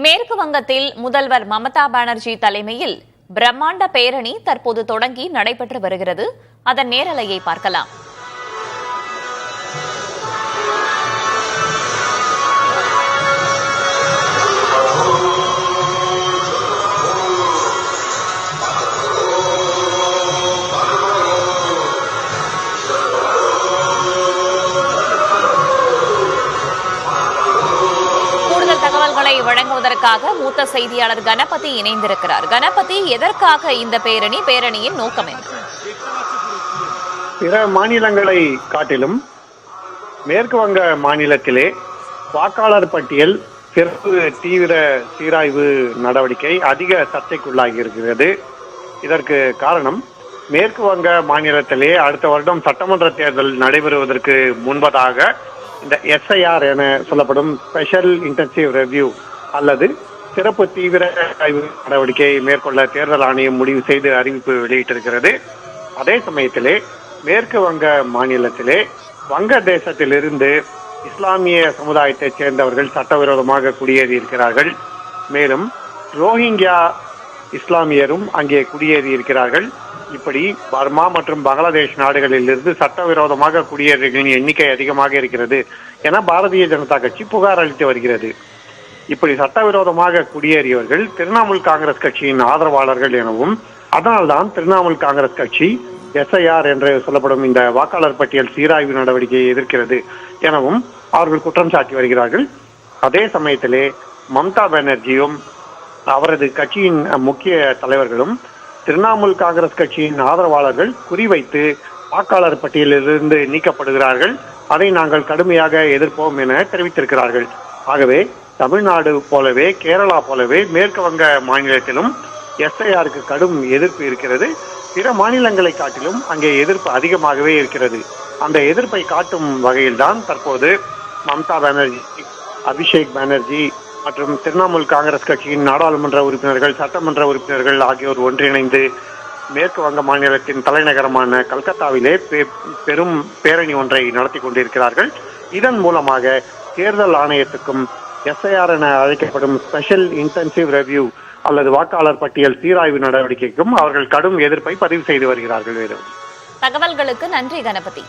மேற்கு வங்கத்தில் முதல்வர் மமதா பானர்ஜி தலைமையில் பிரம்மாண்ட பேரணி தற்போது தொடங்கி நடைபெற்று வருகிறது. அதன் நேரலையை பார்க்கலாம். தகவல்களை வழங்குவதற்காக மூத்த செய்தியாளர் கணபதி இணைந்திருக்கிறார். கணபதி, எதற்காக இந்த பேரணியின் நோக்கம் என்ன? பிற மாநிலங்களை காட்டிலும் மேற்கு வங்க மாநிலத்திலே வாக்காளர் பட்டியல் சிறப்பு தீவிர சீராய்வு நடவடிக்கை அதிக சர்ச்சைக்குள்ளாகி இருக்கிறது. இதற்கு காரணம், மேற்கு வங்க மாநிலத்திலே அடுத்த வருடம் சட்டமன்ற தேர்தல் நடைபெறுவதற்கு முன்பதாக இந்த SIR என சொல்லப்படும் ஸ்பெஷல் இன்டென்சிவ் ரெவ்யூ அல்லது சிறப்பு தீவிர ஆய்வு நடவடிக்கையை மேற்கொள்ள தேர்தல் ஆணையம் முடிவு செய்து அறிவிப்பு வெளியிட்டிருக்கிறது. அதே சமயத்திலே மேற்கு வங்க மாநிலத்திலே வங்க தேசத்திலிருந்து இஸ்லாமிய சமுதாயத்தைச் சேர்ந்தவர்கள் சட்டவிரோதமாக குடியேறி இருக்கிறார்கள். மேலும் ரோஹிங்கியா இஸ்லாமியரும் அங்கே குடியேறி இருக்கிறார்கள். இப்படி பர்மா மற்றும் பங்களாதேஷ் நாடுகளில் இருந்து சட்டவிரோதமாக குடியேறிகளின் எண்ணிக்கை அதிகமாக இருக்கிறது என பாரதிய ஜனதா கட்சி புகார் அளித்து வருகிறது. இப்படி சட்டவிரோதமாக குடியேறியவர்கள் திரிணாமுல் காங்கிரஸ் கட்சியின் ஆதரவாளர்கள் எனவும், அதனால்தான் திரிணாமுல் காங்கிரஸ் கட்சி SIR என்று சொல்லப்படும் இந்த வாக்காளர் பட்டியல் சீராய்வு நடவடிக்கையை எதிர்க்கிறது எனவும் அவர்கள் குற்றம் சாட்டி வருகிறார்கள். அதே சமயத்திலே மம்தா பானர்ஜியும் அவரது கட்சியின் முக்கிய தலைவர்களும் திரிணாமுல் காங்கிரஸ் கட்சியின் ஆதரவாளர்கள் குறிவைத்து வாக்காளர் பட்டியலிலிருந்து நீக்கப்படுகிறார்கள், அதை நாங்கள் கடுமையாக எதிர்ப்போம் என தெரிவித்திருக்கிறார்கள். ஆகவே தமிழ்நாடு போலவே கேரளா போலவே மேற்கு வங்க மாநிலத்திலும் SIRக்கு கடும் எதிர்ப்பு இருக்கிறது. பிற மாநிலங்களை காட்டிலும் அங்கே எதிர்ப்பு அதிகமாகவே இருக்கிறது. அந்த எதிர்ப்பை காட்டும் வகையில்தான் தற்போது மம்தா பானர்ஜி, அபிஷேக் பானர்ஜி மற்றும் திரிணாமுல் காங்கிரஸ் கட்சியின் நாடாளுமன்ற உறுப்பினர்கள், சட்டமன்ற உறுப்பினர்கள் ஆகியோர் ஒன்றிணைந்து மேற்கு வங்க மாநிலத்தின் தலைநகரமான கல்கத்தாவிலே பெரும் பேரணி ஒன்றை நடத்தி கொண்டிருக்கிறார்கள். இதன் மூலமாக தேர்தல் ஆணையத்துக்கும் SIR என அழைக்கப்படும் ஸ்பெஷல் இன்டென்சிவ் ரெவ்யூ அல்லது வாக்காளர் பட்டியல் சீராய்வு நடவடிக்கைக்கும் அவர்கள் கடும் எதிர்ப்பை பதிவு செய்து வருகிறார்கள். தகவல்களுக்கு நன்றி கணபதி.